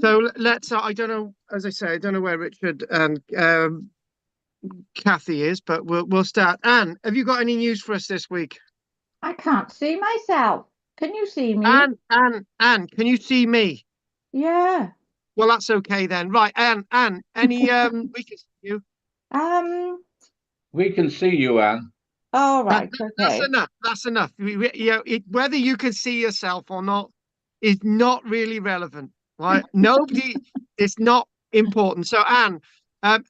So let's. I don't know. As I say, I don't know where Richard and Kathy is, but we'll start. Anne, have you got any news for us this week? I can't see myself. Can you see me? Anne, can you see me? Yeah. Well, that's okay then. Right, Anne, any we can see you. Um, We can see you, Anne. all right, That's okay. enough. That's enough. Whether you can see yourself or not is not really relevant, right? Nobody. It's not important. So, Anne,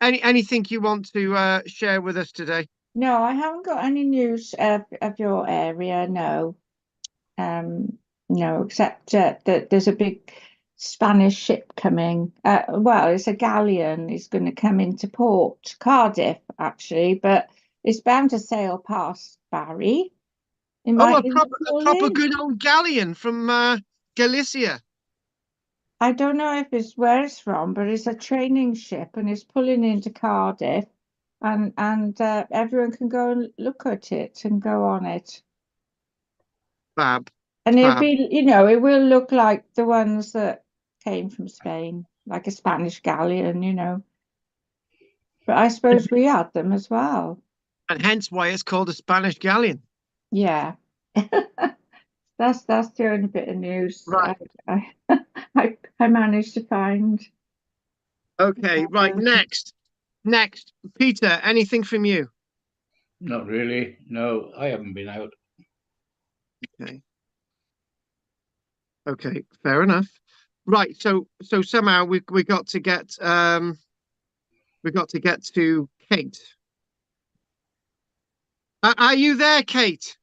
anything you want to share with us today? No, I haven't got any news of your area, no. No, except that there's a big Spanish ship coming. Well, it's a galleon. It's going to come into port, Cardiff, actually, but it's bound to sail past Barry. It Oh, might even a pull proper in. good old galleon from Galicia. I don't know if it's where it's from, but it's a training ship and it's pulling into Cardiff, and everyone can go and look at it and go on it. Fab, And it'll fab. be, it will look like the ones that came from Spain, like a Spanish galleon. But I suppose we had them as well. And hence why it's called a Spanish galleon. Yeah. That's the only bit of news Right. I managed to find. Okay, right. Next. Peter, anything from you? Not really. No, I haven't been out. Okay. Okay, fair enough. Right, so somehow we got to get to Kate. Are you there, Kate?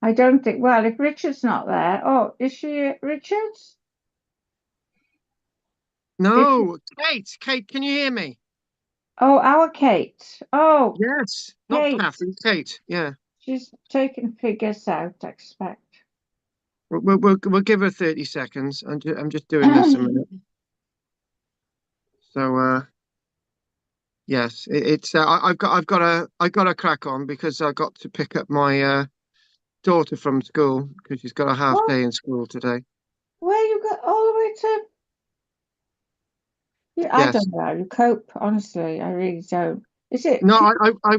I don't think, well, if Richard's not there, oh, is she at Richard's? If No, Kate, can you hear me? Oh, our Kate. Oh, Yes, not Kate. Kathy, Kate. Yeah, She's taking figures out, I expect. we'll give her 30 seconds. I'm just doing this a minute. So yes, it's I've got to crack on because I got to pick up my daughter from school because she's got a half What? day in school today. Where you got all the way to? Yeah, I Yes. don't know how you cope, honestly. I really don't. Is it? No,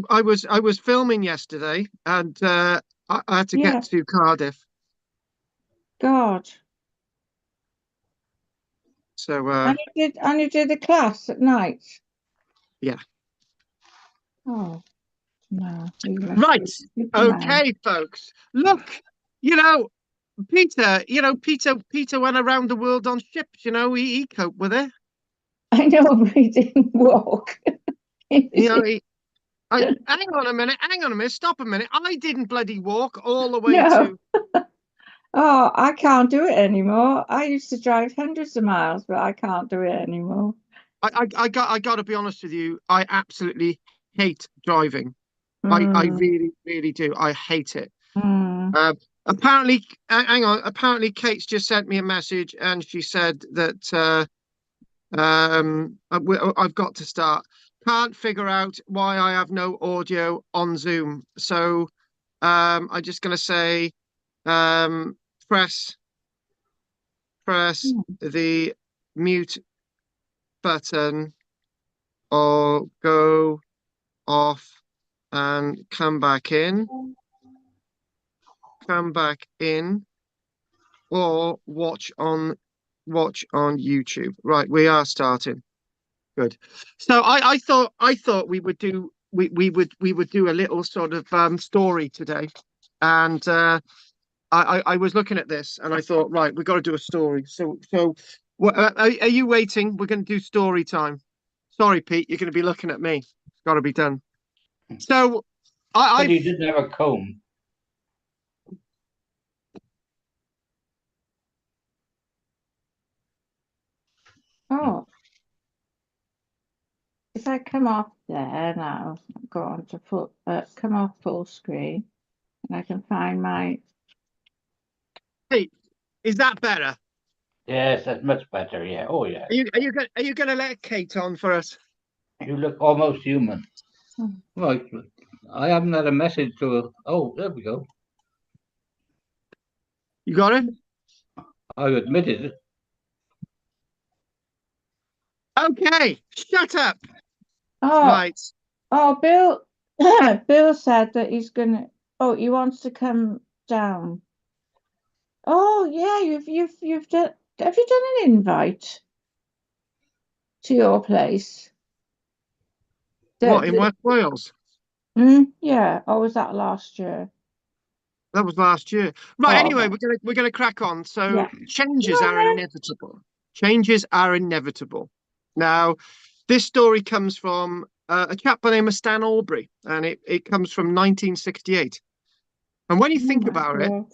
I was filming yesterday and I had to get Yeah, to Cardiff. God. So And you did the class at night. yeah. Oh, no. You must Right. be Superman. Okay, folks. Look, you know, Peter went around the world on ships, he coped with it. I know, but he didn't walk. You know, hang on a minute, stop a minute. I didn't bloody walk all the way No. to Oh, I can't do it anymore. I used to drive hundreds of miles, but I can't do it anymore. I got to be honest with you. I absolutely hate driving. I Mm, really, really do. I hate it. mm. Uh, apparently, hang on. Apparently, Kate's just sent me a message and she said that I've got to start. Can't figure out why I have no audio on Zoom. So I'm just gonna say um, press Mm. the mute button or go off and come back in or watch on YouTube. Right, we are starting. Good. So I thought we would do a little sort of story today, and I was looking at this and I thought, right, we've got to do a story. So are you waiting? We're going to do story time. Sorry, Pete, you're going to be looking at me. It's got to be done. So I, But I've you didn't have a comb. Oh, if I come off there now, go on to come off full screen, and I can find my. Pete, is that better? Yes, that's much better. Yeah. Oh, yeah. Are you going to let Kate on for us? You look almost human. Hmm. Right. I haven't had a message to her. Oh, there we go. You got it? I admitted it. Okay, shut up. Oh, Right. oh, Bill. Bill said that he's gonna. Oh, he wants to come down. Oh, yeah. You've done. Have you done an invite to your place? What, in West Wales? Yeah. Or was that last year? That was last year. Right, Oh, anyway, we're gonna crack on. So yeah. changes Come are on inevitable. Changes are inevitable. Now, this story comes from a chap by the name of Stan Albury, and it comes from 1968. And when you then. Oh think my about it, God.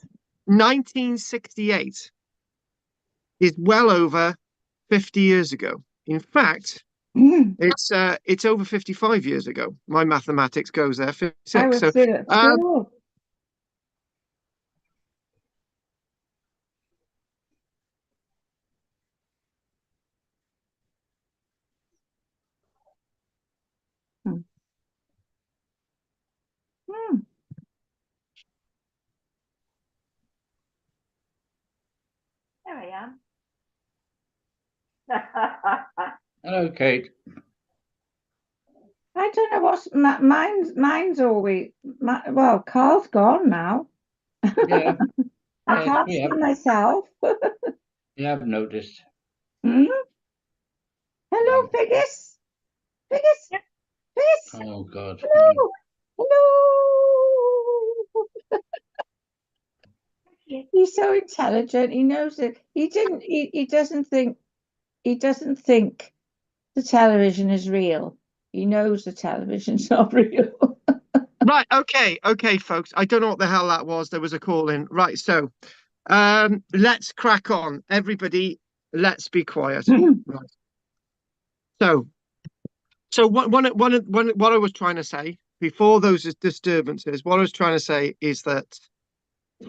1968 is well over 50 years ago. In fact, Mm, it's over 55 years ago. My mathematics goes there, I 56. was So still at um, school. Mm. Mm. There I am. Hello, Kate. I don't know what's mine's always well, Carl's gone now. Yeah, I yes, can't see myself. we have noticed. Hmm? Hello, Um, Figgis. Figgis. Figgis. oh God. Hello. Hello. He's so intelligent. He knows it. He doesn't think. He doesn't think the television is real. He knows the television's not real. right, okay, folks. I don't know what the hell that was. There was a call in. Right, so let's crack on. Everybody, let's be quiet. Right. So what I was trying to say before those disturbances, what I was trying to say is that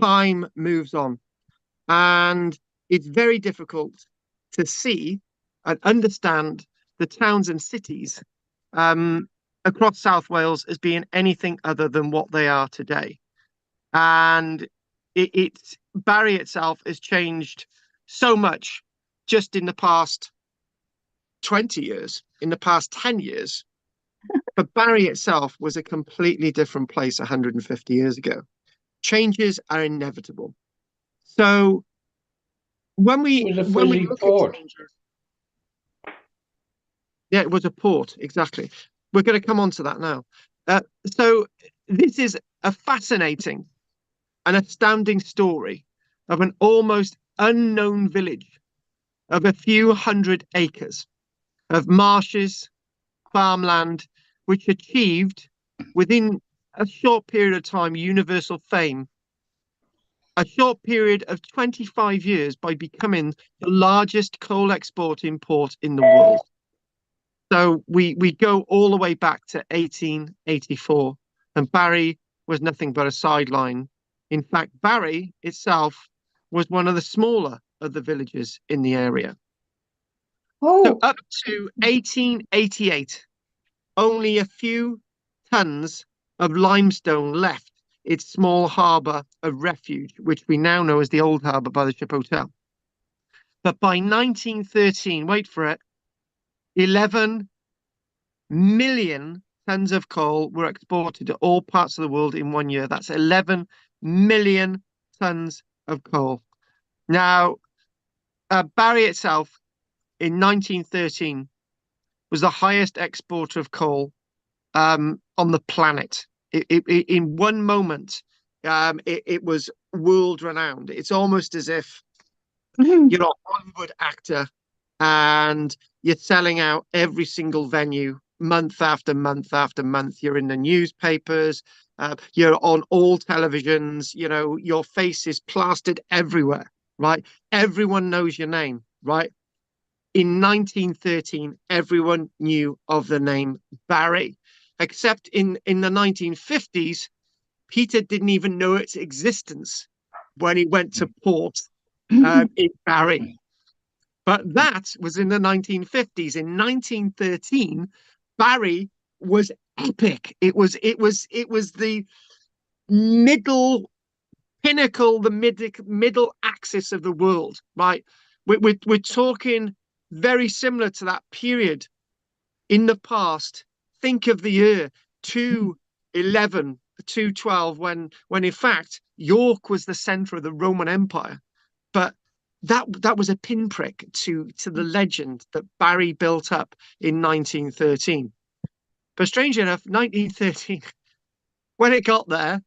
time moves on, and it's very difficult to see and understand the towns and cities um, across South Wales as being anything other than what they are today. And it's Barry itself has changed so much just in the past 20 years, in the past 10 years. But Barry itself was a completely different place 150 years ago. Changes are inevitable. So when It we was a when we fizzy look at port. changes, yeah, it was a port, exactly. We're going to come on to that now. So this is a fascinating and astounding story of an almost unknown village of a few hundred acres of marshes, farmland, which achieved within a short period of time universal fame, a short period of 25 years by becoming the largest coal exporting port in the world. So we go all the way back to 1884, and Barry was nothing but a sideline. In fact, Barry itself was one of the smaller of the villages in the area. So Oh, up to 1888, only a few tons of limestone left its small harbour of refuge, which we now know as the Old Harbour by the Ship Hotel. But by 1913, wait for it, 11 million tons of coal were exported to all parts of the world in 1 year. That's 11 million tons of coal. Now, Barry itself in 1913 was the highest exporter of coal on the planet. In one moment, it was world renowned. It's almost as if you're a Hollywood actor and you're selling out every single venue month after month after month. You're in the newspapers, you're on all televisions, your face is plastered everywhere, right? Everyone knows your name, right? In 1913, everyone knew of the name Barry, except in the 1950s, Peter didn't even know its existence when he went to port in Barry. But that was in the 1950s. In 1913, Barry was epic. It was the middle pinnacle, the middle axis of the world, right? We're talking very similar to that period in the past. Think of the year 211, 212, when in fact York was the center of the Roman Empire. But that was a pinprick to the legend that Barry built up in 1913. But strangely enough, 1913, when it got there,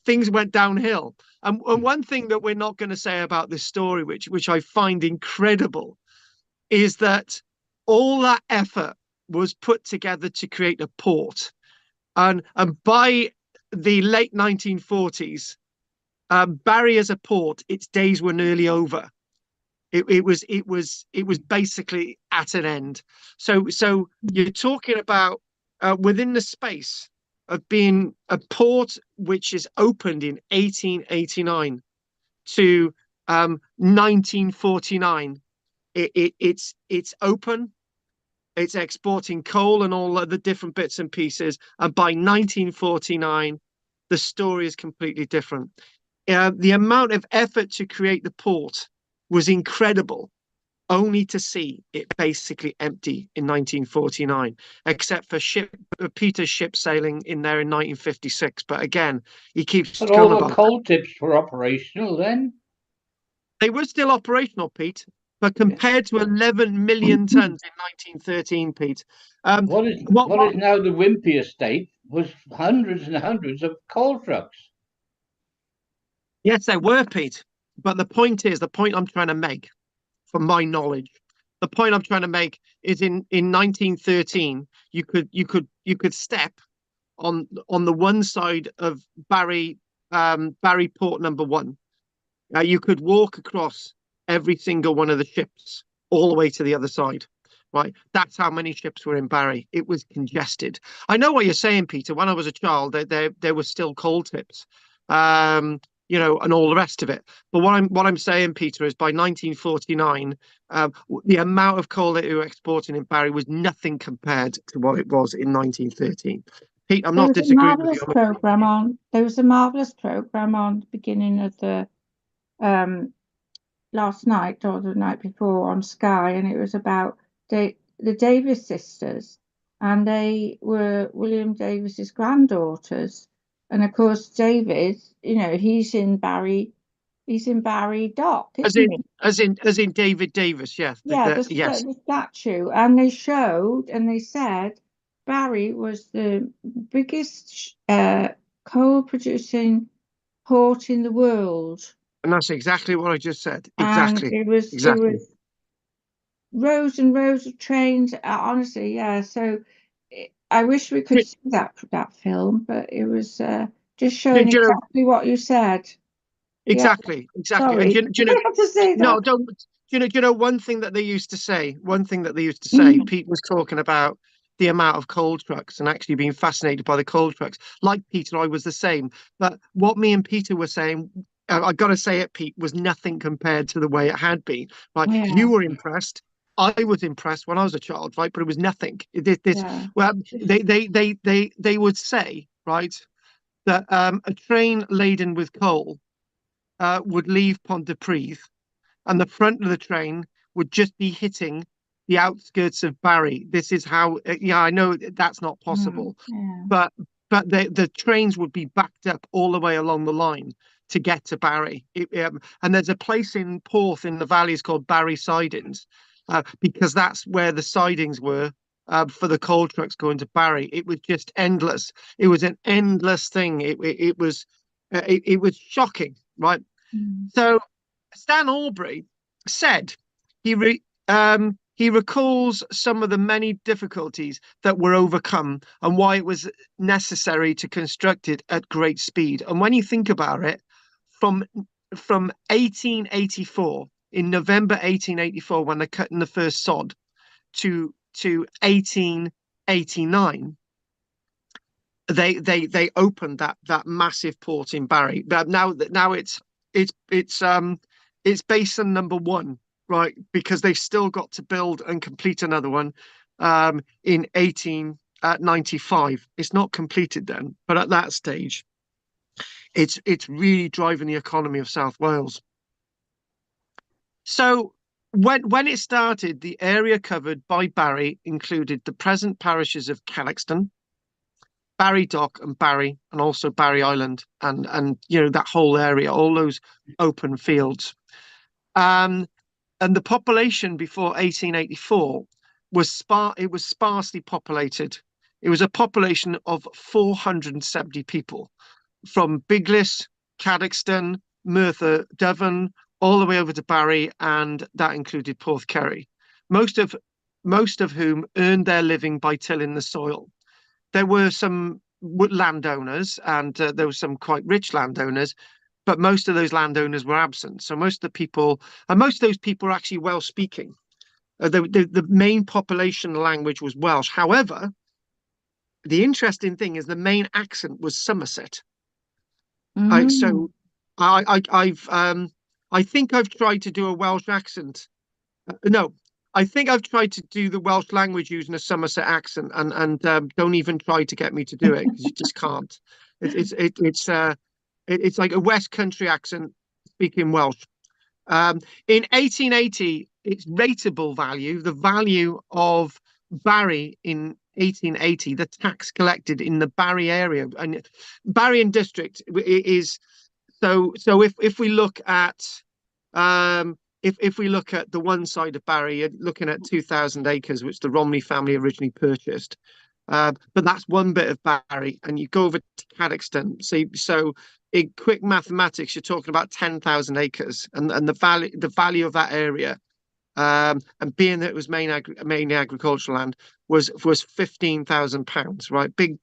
things went downhill. And one thing that we're not going to say about this story, which I find incredible, is that all that effort was put together to create a port. And by the late 1940s, Barry as a port, its days were nearly over. It was basically at an end. So you're talking about within the space of being a port which is opened in 1889 to 1949. It's open. It's exporting coal and all of the different bits and pieces. And by 1949, the story is completely different. The amount of effort to create the port was incredible, only to see it basically empty in 1949, except for Peter's ship sailing in there in 1956. But again, he keeps But all going the about coal tips were operational then. they were still operational, Pete, but compared to 11 million tons in 1913, Pete, What is what what what is now the Wimpy estate was hundreds and hundreds of coal trucks. Yes, there were, Pete. But the point I'm trying to make, from my knowledge, the point I'm trying to make is in 1913, you could step on the one side of Barry Port number one. You could walk across every single one of the ships all the way to the other side. Right, that's how many ships were in Barry. It was congested. I know what you're saying, Peter. When I was a child, there were still coal tips, and all the rest of it. But what I'm saying, Peter, is by 1949, the amount of coal that we were exporting in Barry was nothing compared to what it was in 1913. Pete, I'm There not was a disagreeing with you. marvelous program on. There was a marvelous program on the beginning of the um last night or the night before on Sky, and it was about the Davis sisters, and they were William Davis's granddaughters. And of course, David, he's in Barry Dock, As isn't he? in, as in David Davis, yes, Yeah, yes. the statue, and they showed and they said Barry was the biggest coal producing port in the world, And that's exactly what I just said. and Exactly, it exactly. was rows and rows of trains. Honestly, yeah. So I wish we could Do, see that film, but it was just do, showing do you know exactly what you said. Yeah, exactly? And sorry, I have to say no, that. don't. One thing that they used to say. One thing that they used to say. Mm, Pete was talking about the amount of coal trucks and actually being fascinated by the coal trucks. Like Peter, I was the same. But what me and Peter were saying, I got to say it, Pete, was nothing compared to the way it had been. Right? You yeah, were impressed. I was impressed when I was a child, right? But it was nothing. This, yeah. well, they would say, right, that a train laden with coal would leave Pontypridd, and the front of the train would just be hitting the outskirts of Barry. This is how, yeah, I know that's not Mm, possible, yeah. but the trains would be backed up all the way along the line to get to Barry. And there's a place in Porth in the valleys called Barry Sidings, because that's where the sidings were. For the coal trucks going to Barry, it was just endless. It was an endless thing. It was shocking, right? Mm. So Stan Albury said he recalls some of the many difficulties that were overcome and why it was necessary to construct it at great speed. And when you think about it, from from 1884, in November 1884, when they're cutting the first sod, to 1889, they opened that massive port in Barry. But now it's basin number one, right? Because they've still got to build and complete another one in 1895. It's not completed then, but at that stage, it's really driving the economy of South Wales. So when it started, the area covered by Barry included the present parishes of Cadoxton, Barry Dock, and Barry, and also Barry Island, and that whole area, all those open fields. Um, and the population before 1884 it was sparsely populated. It was a population of 470 people from Biglis, Cadoxton, Merthyr, Devon, all the way over to Barry, and that included Porthcurry. Most of most of whom earned their living by tilling the soil. There were some landowners, and there were some quite rich landowners, but most of those landowners were absent. So most of those people are actually Welsh speaking. The main population language was Welsh. However, the interesting thing is the main accent was Somerset. Mm. So I think I've tried to do a Welsh accent. No, I think I've tried to do the Welsh language using a Somerset accent, and don't even try to get me to do it because you just can't. It's like a West Country accent speaking Welsh. In 1880, its rateable value, the value of Barry in 1880, the tax collected in the Barry area and Barry and district is so if we look at if we look at the one side of Barry, you're looking at 2,000 acres, which the Romney family originally purchased. But that's one bit of Barry, and you go over to Cadoxton. So in quick mathematics, you're talking about 10,000 acres, and the value of that area, and being that it was mainly agricultural land, was £15,000, right? Big,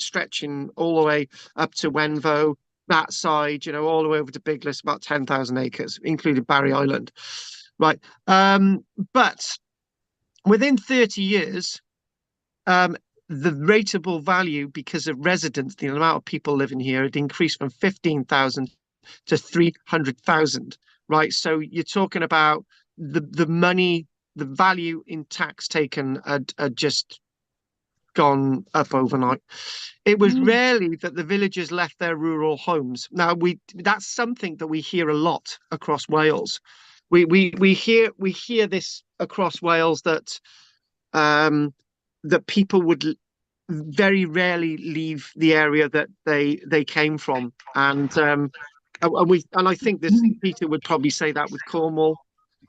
stretching all the way up to Wenvo, that side, all the way over to Biglis, about 10,000 acres, including Barry Island, right? But within 30 years, the rateable value, because of residents, the amount of people living here, had increased from 15,000 to 300,000, right? So you're talking about the money, the value in tax taken had just gone up overnight. It was Mm. rarely that the villagers left their rural homes. Now that's something that we hear a lot across Wales. We hear this across Wales that people would very rarely leave the area that they came from, and I think this Peter would probably say that with Cornwall.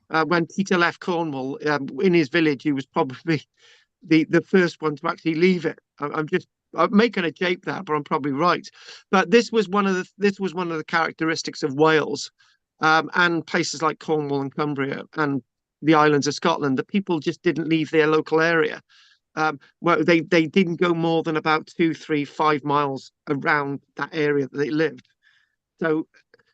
When Peter left Cornwall, in his village, he was probably the first one to actually leave it. I'm making a jape there, but I'm probably right. But this was one of the characteristics of Wales, and places like Cornwall and Cumbria and the islands of Scotland. The people just didn't leave their local area. Well, they didn't go more than about 2, 3, 5 miles around that area that they lived. So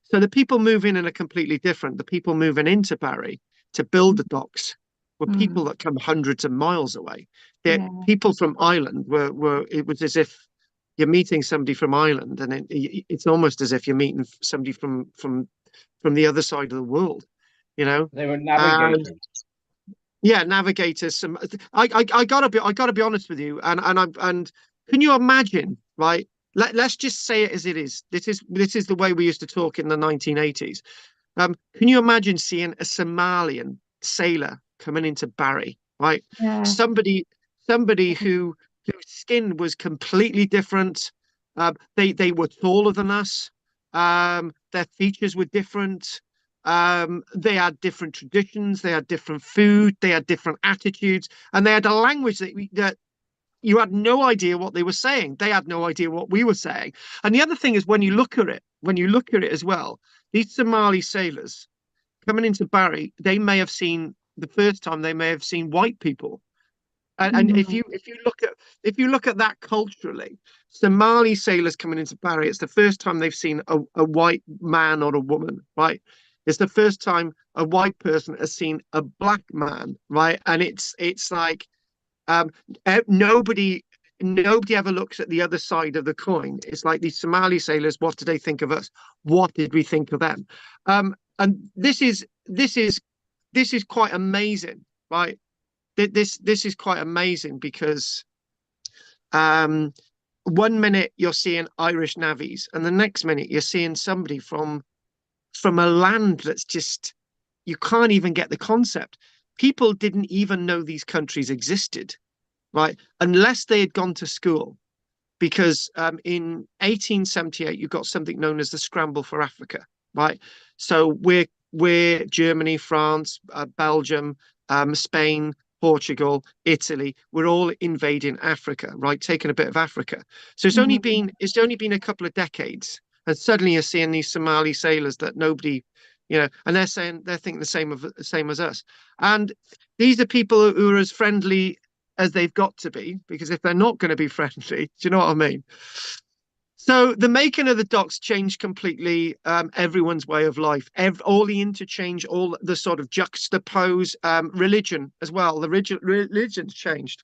so the people moving in are completely different. The people moving into Barry to build the docks were people Mm. that come hundreds of miles away. The Yeah. people from Ireland were it was as if you're meeting somebody from Ireland, and it's almost as if you're meeting somebody from the other side of the world, you know. They were Um, navigators. yeah, navigators. I gotta be honest with you, and can you imagine, right? Let's just say it as it is. This is the way we used to talk in the 1980s. Can you imagine seeing a Somalian sailor coming into Barry, right? Yeah. Somebody whose skin was completely different. They were taller than us. Their features were different. They had different traditions. They had different food. They had different attitudes, and they had a language that you had no idea what they were saying. They had no idea what we were saying. And the other thing is when you look at it as well, these Somali sailors coming into Barry, they may have seen the first time they may have seen white people. And if Mm. you look at that culturally, Somali sailors coming into Barry, it's the first time they've seen a white man or a woman, right? It's the first time a white person has seen a black man, right? And it's like um, nobody ever looks at the other side of the coin. It's like these Somali sailors. What did they think of us? What did we think of them? And this is quite amazing, right? This is quite amazing because um, one minute you're seeing Irish navvies, and the next minute you're seeing somebody from a land that's just you can't even get the concept. People didn't even know these countries existed, right? Unless they had gone to school. Because in 1878, you've got something known as the Scramble for Africa, right? So we're Germany, France, Belgium, Spain, Portugal, Italy. We're all invading Africa, right? Taking a bit of Africa. So it's only been a couple of decades, and suddenly you're seeing these Somali sailors that nobody, and they're thinking the same as us. And these are people who are as friendly as they've got to be, because if they're not going to be friendly, do you know what I mean? So the making of the docks changed completely everyone's way of life. All the interchange, all the sort of juxtapose religion as well. The religion's changed,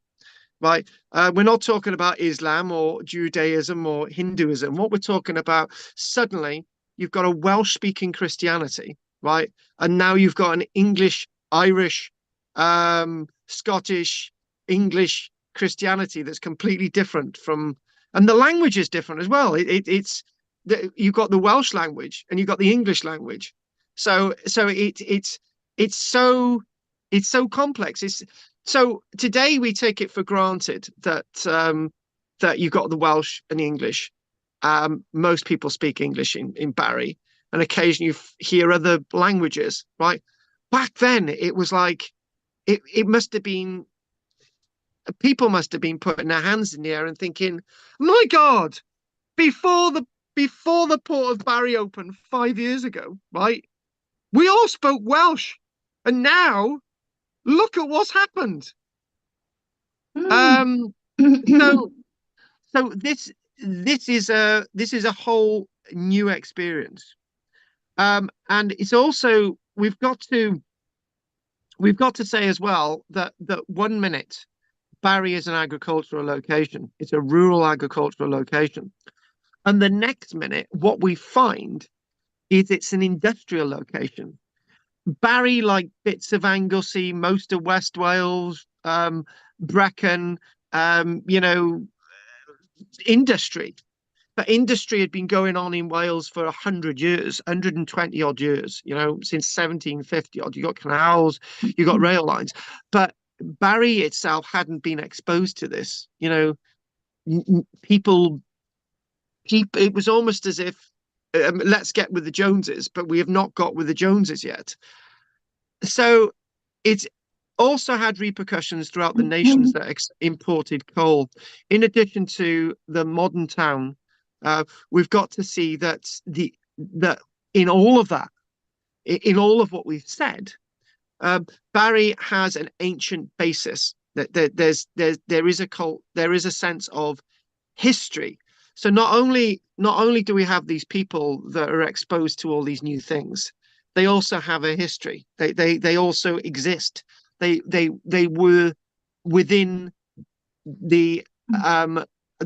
right? We're not talking about Islam or Judaism or Hinduism. What we're talking about, suddenly you've got a Welsh-speaking Christianity, right? And now you've got an English, Irish, Scottish, English Christianity that's completely different from, and the language is different as well. You've got the Welsh language and you've got the English language. It's so complex. So today we take it for granted that you've got the Welsh and the English. Most people speak English in Barry, and occasionally you hear other languages, right? Back then it was like it must have been, people must have been putting their hands in the air and thinking, my God, before the port of Barry opened 5 years ago, right? We all spoke Welsh, and now look at what's happened. Um, so so this is a whole new experience. And it's also, we've got to say as well that 1 minute Barry is an agricultural location. It's a rural agricultural location. And the next minute, what we find is it's an industrial location. Barry, like bits of Anglesey, most of West Wales, Brecon, industry. But industry had been going on in Wales for 100 years, 120 odd years, since 1750 odd. You got canals, you got rail lines. But Barry itself hadn't been exposed to this. People, it was almost as if, let's get with the Joneses, but we have not got with the Joneses yet. So it's also had repercussions throughout the nations that imported coal. In addition to the modern town, we've got to see that in all of that, in all of what we've said, Barry has an ancient basis. That there is a cult, there is a sense of history. So not only do we have these people that are exposed to all these new things, they also have a history. They also exist. They were within the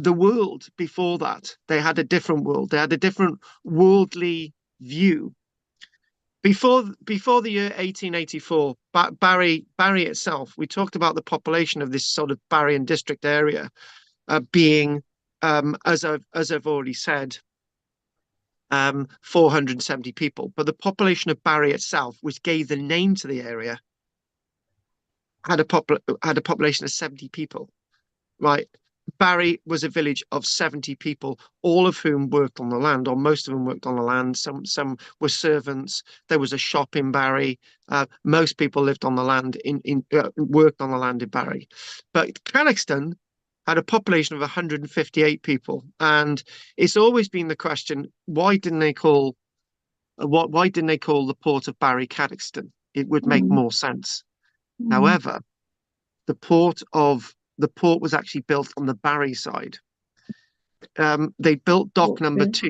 world before that. They had a different world. They had a different worldly view. Before the year 1884, Barry itself, we talked about the population of this sort of Barry and district area being, as I've already said, 470 people. But the population of Barry itself, which gave the name to the area, had a population of 70 people, right? Barry was a village of 70 people, all of whom worked on the land, or most of them worked on the land. Some were servants. There was a shop in Barry. Most people lived on the land worked on the land in Barry. But Cadoxton had a population of 158 people, and it's always been the question: why didn't they call the port of Barry Cadoxton? It would make more sense. However, the port was actually built on the Barry side. They built dock number 2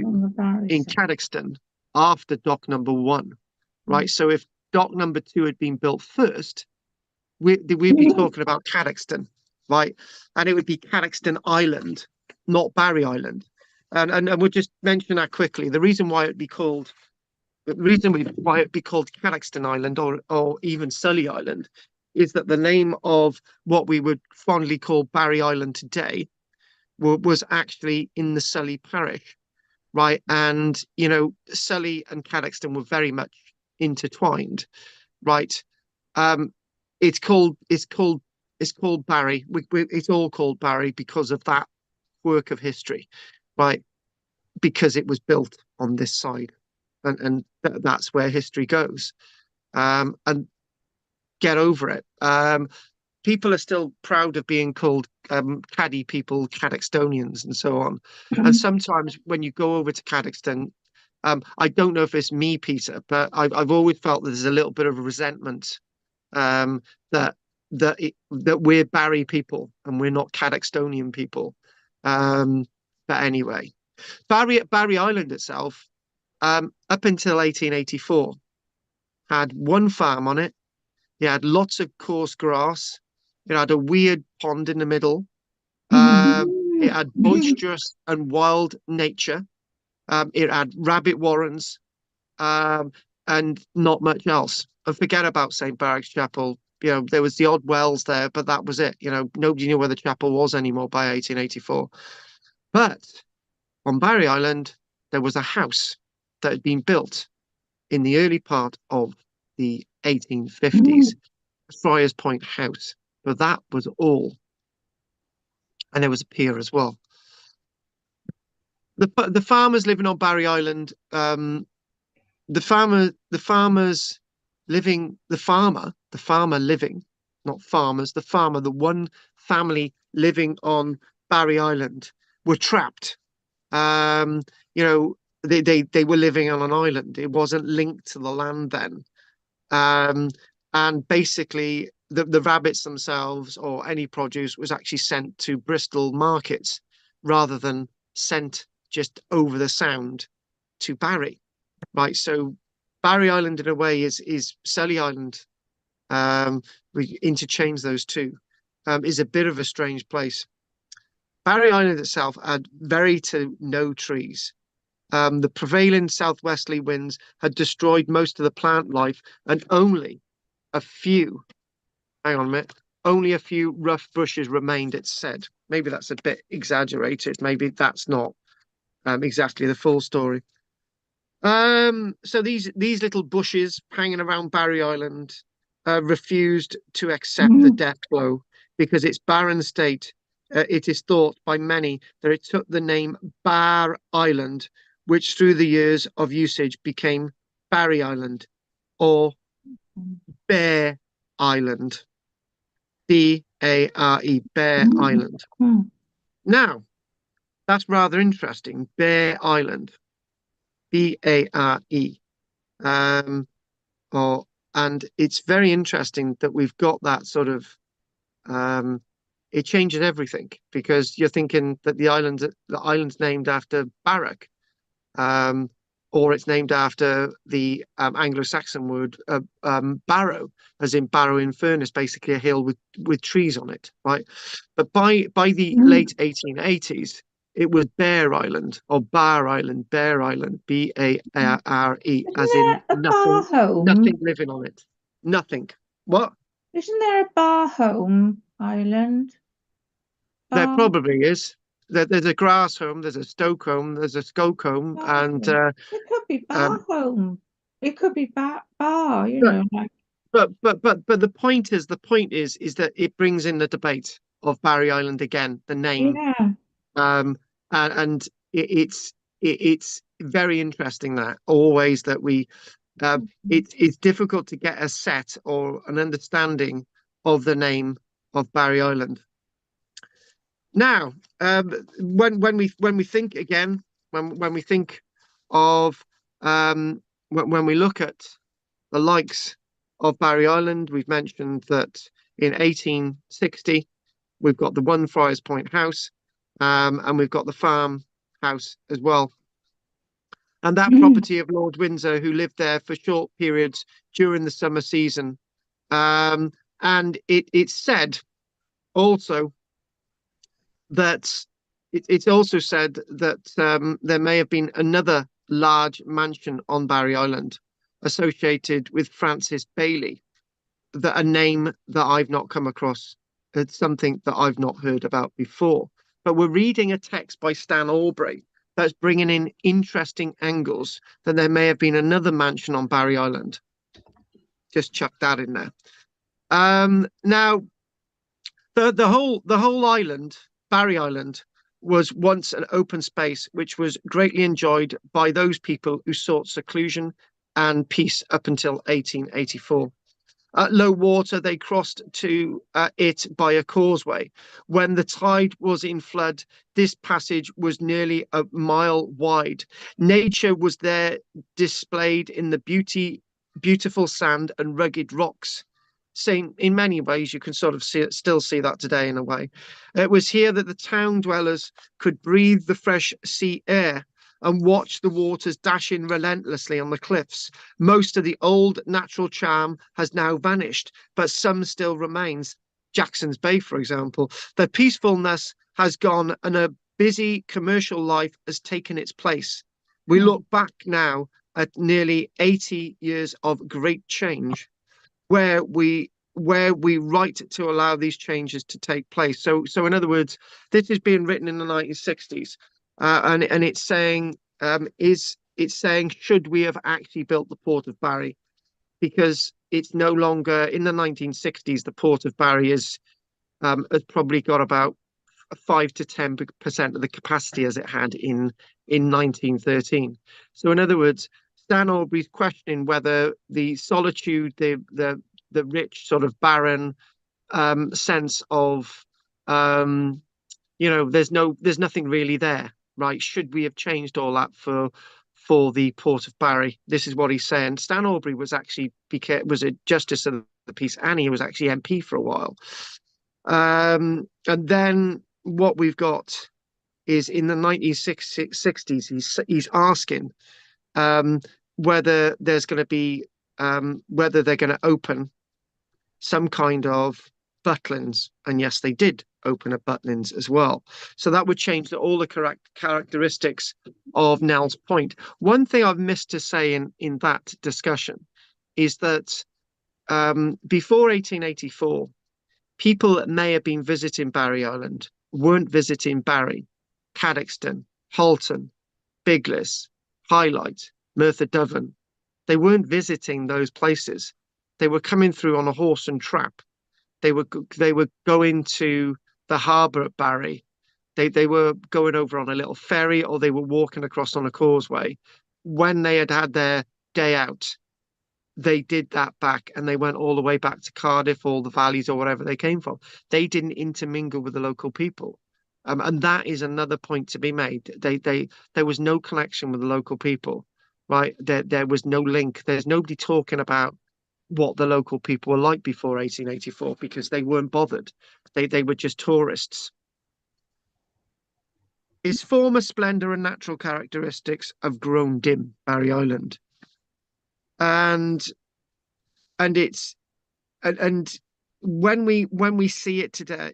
in Cadoxton after dock number 1, right? So if dock number 2 had been built first, we'd be talking about Cadoxton, right? And it would be Cadoxton Island, not Barry Island. And we'll just mention that quickly. The reason why it'd be called Cadoxton Island or even Sully Island is that the name of what we would fondly call Barry Island today was actually in the Sully parish, right? And Sully and Cadoxton were very much intertwined. right? Um, it's called Barry. It's all called Barry because of that work of history, right? Because it was built on this side, and that's where history goes. And get over it. People are still proud of being called Caddy people, Kazakhstonians, and so on. And sometimes when you go over to Kazakhstan, I don't know if it's me, Peter, but I've always felt that there's a little bit of a resentment um, that that we're Barry people and we're not Kazakhstonian people. But anyway, Barry Island itself, up until 1884, had one farm on it. It had lots of coarse grass. It had a weird pond in the middle. It had boisterous and wild nature. It had rabbit warrens, um, and not much else. And forget about St. Barrack's Chapel. There was the odd wells there, but that was it. Nobody knew where the chapel was anymore by 1884. But on Barry Island, there was a house that had been built in the early part of the 1850s, Friars Point House. But that was all. And there was a pier as well. The farmers living on Barry Island, the farmer living, not farmers, the one family living on Barry Island were trapped. Um, you know, they were living on an island. It wasn't linked to the land then. Um, and basically, the rabbits themselves or any produce was actually sent to Bristol markets rather than sent just over the sound to Barry. Right. So Barry Island, in a way, is Sully Island. We interchange those two. Is a bit of a strange place. Barry Island itself had very to no trees. The prevailing southwesterly winds had destroyed most of the plant life, and only a few, hang on a minute, only a few rough bushes remained, it's said. Maybe that's a bit exaggerated. Maybe that's not exactly the full story. So these little bushes hanging around Barry Island refused to accept the death blow because its barren state. It is thought by many that it took the name Bar Island, which through the years of usage became Barry Island or Bear Island. Bare, Bear Island. Now, that's rather interesting. Bear Island. Bare. Um, or and it's very interesting that we've got that sort of it changes everything because you're thinking that the island's named after Barrack, um, or it's named after the Anglo-Saxon word barrow, as in barrow in furnace, basically a hill with trees on it, right? But by the late 1880s, it was Bear Island or Bar Island, Bear Island, Bare, as Isn't in there a bar nothing, home? nothing living on it, nothing. What? Isn't there a bar home island? There Bar, probably is. There's a grass home, there's a stoke home, there's a skoke home, bar and home. It could be bar um, home. It could be bar, but like but the point is that it brings in the debate of Barry Island again, the name, yeah. um, and it's very interesting that always that we it's difficult to get a set or an understanding of the name of Barry Island. Now, when we think again, when we think of when we look at the likes of Barry Island, we've mentioned that in 1860 we've got the One Friars Point house, and we've got the farm house as well. And that property of Lord Windsor, who lived there for short periods during the summer season. And it's said also that it's also said that there may have been another large mansion on Barry Island associated with Francis Bailey, that a name that I've not come across. It's something that I've not heard about before. But we're reading a text by Stan Aubrey that's bringing in interesting angles that there may have been another mansion on Barry Island. Just chuck that in there. Now the whole island, Barry Island, was once an open space which was greatly enjoyed by those people who sought seclusion and peace up until 1884. At low water, they crossed to it by a causeway. When the tide was in flood, this passage was nearly a mile wide. Nature was there displayed in the beautiful sand and rugged rocks. Same in many ways, you can sort of still see that today in a way. It was here that the town dwellers could breathe the fresh sea air and watch the waters dash in relentlessly on the cliffs. Most of the old natural charm has now vanished, but some still remains. Jackson's Bay, for example. The peacefulness has gone and a busy commercial life has taken its place. We look back now at nearly 80 years of great change where we write to allow these changes to take place. So in other words, this is being written in the 1960s, and it's saying should we have actually built the port of Barry? Because it's no longer in the 1960s. The port of Barry has probably got about 5 to 10% of the capacity as it had in 1913. So in other words, Stan Aubrey's questioning whether the solitude, the rich sort of barren sense of there's nothing really there, right? Should we have changed all that for the port of Barry? This is what he's saying. Stan Aubrey was a justice of the peace, and he was actually MP for a while. And then what we've got is in the 1960s, he's asking whether there's going to be whether they're going to open some kind of Butlins, and yes, they did open a Butlins as well. So that would change all the correct characteristics of Nell's Point. One thing I've missed to say in that discussion is that before 1884, people that may have been visiting Barry Island weren't visiting Barry, Cadoxton, Halton, Biglis, Highlight, Merthyr Dyfan. They weren't visiting those places. They were coming through on a horse and trap. They were going to the harbour at Barry. They were going over on a little ferry, or they were walking across on a causeway. When they had their day out, they did that back, and they went all the way back to Cardiff, all the valleys, or wherever they came from. They didn't intermingle with the local people. And that is another point to be made. There was no connection with the local people, right? There was no link. There's nobody talking about what the local people were like before 1884 because they weren't bothered. They were just tourists. Its former splendour and natural characteristics have grown dim, Barry Island, and it's and when we see it today,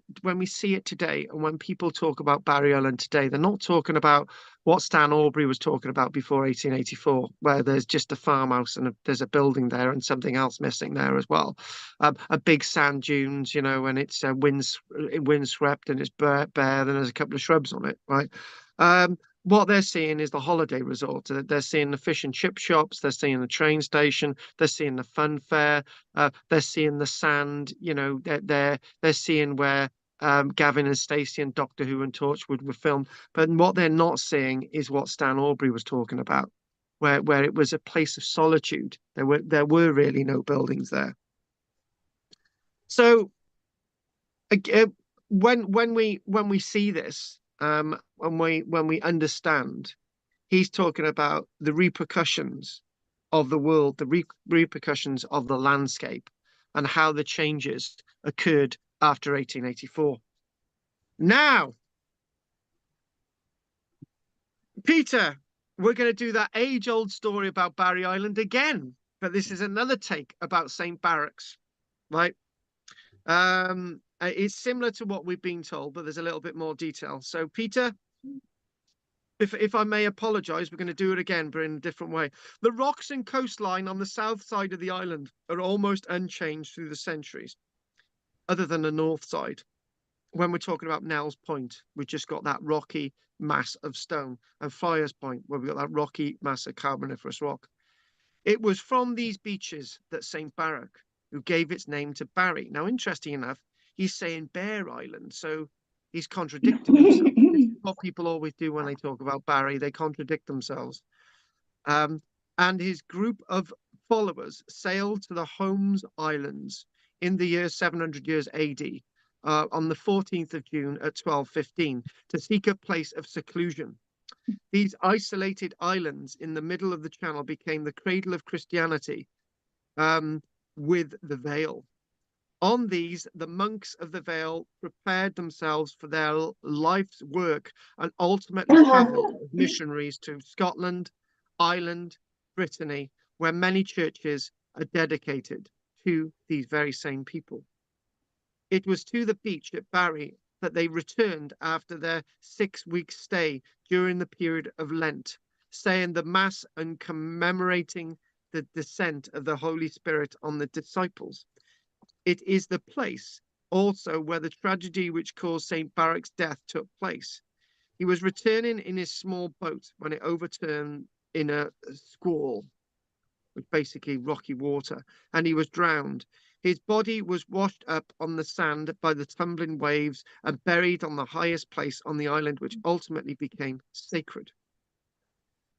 and when people talk about Barry Island today, they're not talking about what Stan Aubrey was talking about before 1884, where there's just a farmhouse and there's a building there and something else missing there as well, a big sand dunes, and it's windswept and it's bare, and there's a couple of shrubs on it, right? What they're seeing is the holiday resort. They're seeing the fish and chip shops. They're seeing the train station. They're seeing the fun fair. They're seeing the sand. They're seeing where Gavin and Stacey and Doctor Who and Torchwood were filmed. But what they're not seeing is what Stan Aubrey was talking about, where it was a place of solitude. There were really no buildings there. So when we see this. When we understand, he's talking about the repercussions of the world, the repercussions of the landscape, and how the changes occurred after 1884. Now, Peter, we're going to do that age-old story about Barry Island again, but this is another take about St. Barracks, right? It's similar to what we've been told, but there's a little bit more detail. So, Peter, if I may apologise, we're going to do it again, but in a different way. The rocks and coastline on the south side of the island are almost unchanged through the centuries, other than the north side. When we're talking about Nell's Point, we've just got that rocky mass of stone, and Friar's Point, where we've got that rocky mass of Carboniferous rock. It was from these beaches that St. Barak, who gave its name to Barry. Now, interesting enough, he's saying Bear Island, so he's contradicting himself. This is what people always do when they talk about Barry, they contradict themselves. And his group of followers sailed to the Holmes Islands in the year 700 years AD on the 14th of June at 1215 to seek a place of seclusion. These isolated islands in the middle of the channel became the cradle of Christianity with the Vale. On these, the monks of the Vale prepared themselves for their life's work and ultimately traveled as missionaries to Scotland, Ireland, Brittany, where many churches are dedicated to these very same people. It was to the beach at Barry that they returned after their 6-week stay during the period of Lent, saying the Mass and commemorating the descent of the Holy Spirit on the disciples. It is the place also where the tragedy which caused St. Barak's death took place. He was returning in his small boat when it overturned in a squall, which basically rocky water, and he was drowned. His body was washed up on the sand by the tumbling waves and buried on the highest place on the island, which ultimately became sacred.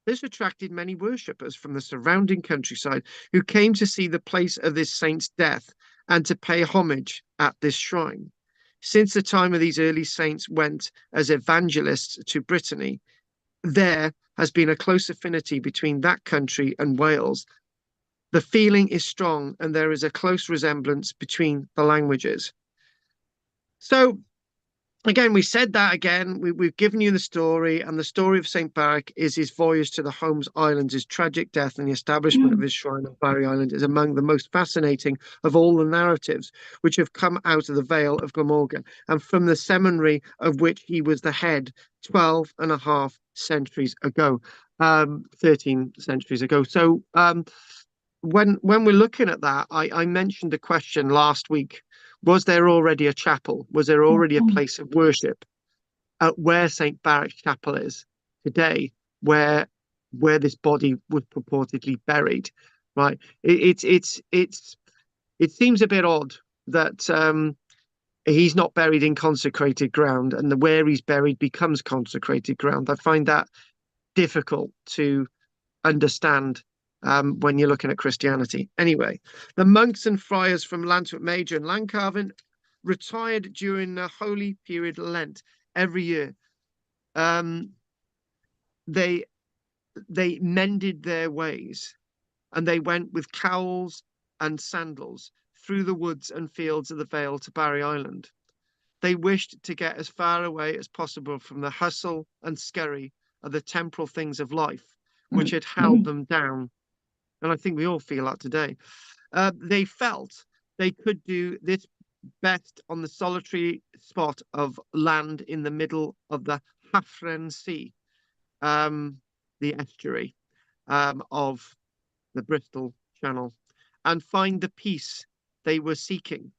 This attracted many worshippers from the surrounding countryside who came to see the place of this saint's death and to pay homage at this shrine. Since the time of these early saints went as evangelists to Brittany, there has been a close affinity between that country and Wales. The feeling is strong and there is a close resemblance between the languages. So again, we said that again. We've given you the story, and the story of St. Barak is his voyage to the Holmes Islands, his tragic death, and the establishment of his shrine on Barry Island is among the most fascinating of all the narratives which have come out of the Vale of Glamorgan, and from the seminary of which he was the head 12 and a half centuries ago, 13 centuries ago. So when we're looking at that, I mentioned a question last week. Was there already a chapel? Was there already a place of worship at where St. Barak's Chapel is today, where this body was purportedly buried? Right. It seems a bit odd that he's not buried in consecrated ground, and where he's buried becomes consecrated ground. I find that difficult to understand when you're looking at Christianity. Anyway, the monks and friars from Lantworth Major and Llancarvan retired during the holy period Lent every year. They mended their ways, and they went with cowls and sandals through the woods and fields of the Vale to Barry Island. They wished to get as far away as possible from the hustle and scurry of the temporal things of life, which had held them down. And I think we all feel that today. They felt they could do this best on the solitary spot of land in the middle of the Hafren Sea, the estuary of the Bristol Channel, and find the peace they were seeking.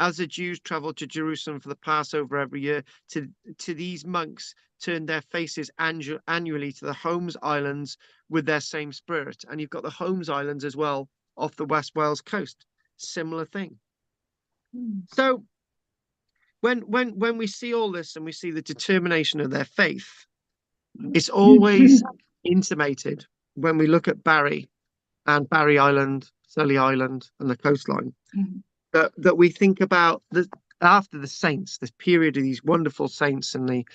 As the Jews traveled to Jerusalem for the Passover every year, to these monks turned their faces annually to the Holmes Islands with their same spirit. And you've got the Holmes Islands as well off the West Wales coast. Similar thing. So when we see all this and we see the determination of their faith, it's always intimated when we look at Barry and Barry Island, Sully Island, and the coastline. That we think about after the saints, this period of these wonderful saints in the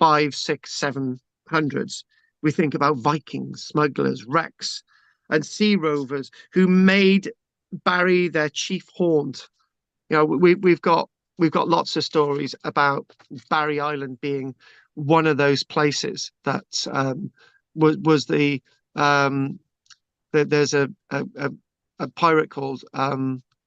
500s, 600s, 700s. We think about Vikings, smugglers, wrecks, and sea rovers who made Barry their chief haunt. You know, we've got lots of stories about Barry Island being one of those places that was the there's a pirate called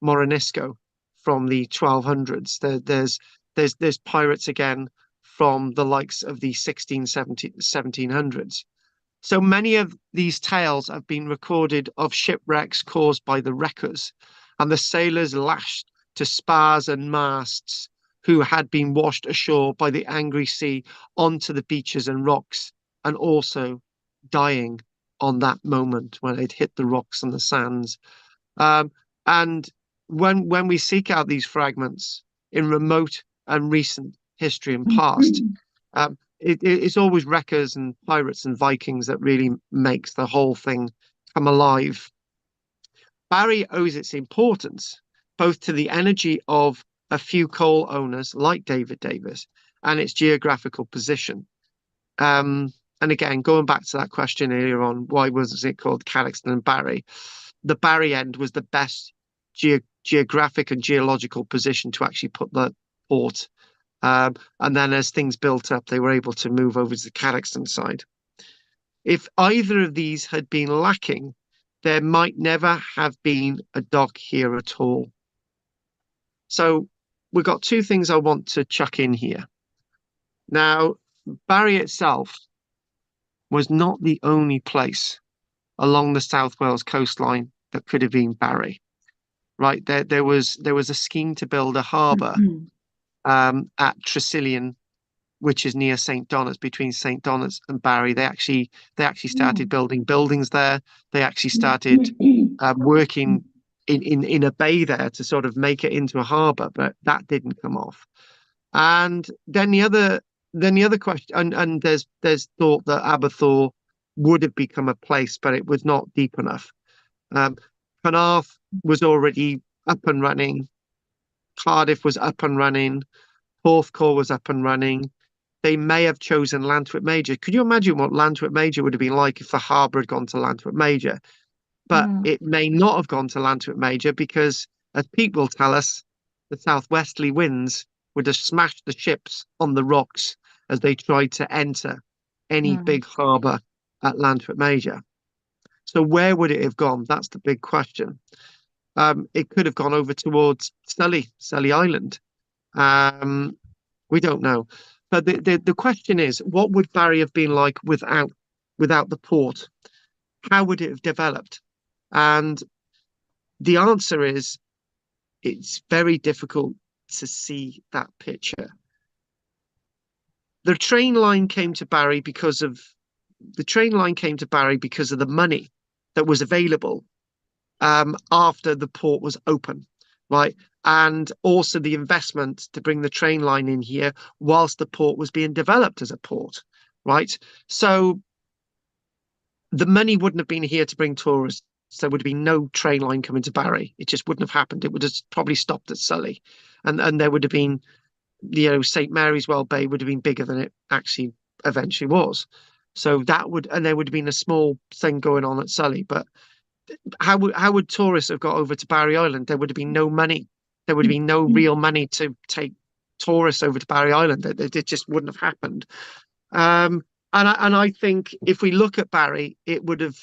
Morinisco from the 1200s. There's pirates again from the likes of the 1700s. So many of these tales have been recorded of shipwrecks caused by the wreckers and the sailors lashed to spars and masts who had been washed ashore by the angry sea onto the beaches and rocks, and also dying on that moment when it hit the rocks and the sands. Um, and when we seek out these fragments in remote and recent history and past, it's always wreckers and pirates and Vikings that really makes the whole thing come alive. Barry owes its importance both to the energy of a few coal owners like David Davis and its geographical position. And again, going back to that question earlier on, why was it called Cadoxton and Barry? The Barry end was the best geographic and geological position to actually put the port. And then as things built up, they were able to move over to the Cadoxton side. If either of these had been lacking, there might never have been a dock here at all. So we've got two things I want to chuck in here. Now, Barry itself was not the only place along the South Wales coastline that could have been Barry. Right, there was a scheme to build a harbour at Tresillian, which is near St. Donat's, between St. Donat's and Barry. They actually started building buildings there. They actually started working in a bay there to sort of make it into a harbour, but that didn't come off. And then the other question, and there's thought that Aberthaw would have become a place, but it was not deep enough. Penarth was already up and running. Cardiff was up and running. Porthcawl was up and running. They may have chosen Llantwit Major. Could you imagine what Llantwit Major would have been like if the harbour had gone to Llantwit Major? But it may not have gone to Llantwit Major because, as Pete will tell us, the southwesterly winds would have smashed the ships on the rocks as they tried to enter any big harbour at Llantwit Major. So where would it have gone? That's the big question. It could have gone over towards Sully Island. We don't know. But the question is, what would Barry have been like without the port? How would it have developed? And the answer is, it's very difficult to see that picture. The train line came to Barry because of the money that was available after the port was open, right? And also the investment to bring the train line in here whilst the port was being developed as a port, right? So the money wouldn't have been here to bring tourists. There would have been no train line coming to Barry. It just wouldn't have happened. It would have probably stopped at Sully. And there would have been, St. Mary's Well Bay would have been bigger than it actually eventually was. So and there would have been a small thing going on at Sully. But how would tourists have got over to Barry Island? There would have been no money. There would have been no real money to take tourists over to Barry Island. It just wouldn't have happened. And I think if we look at Barry, it would have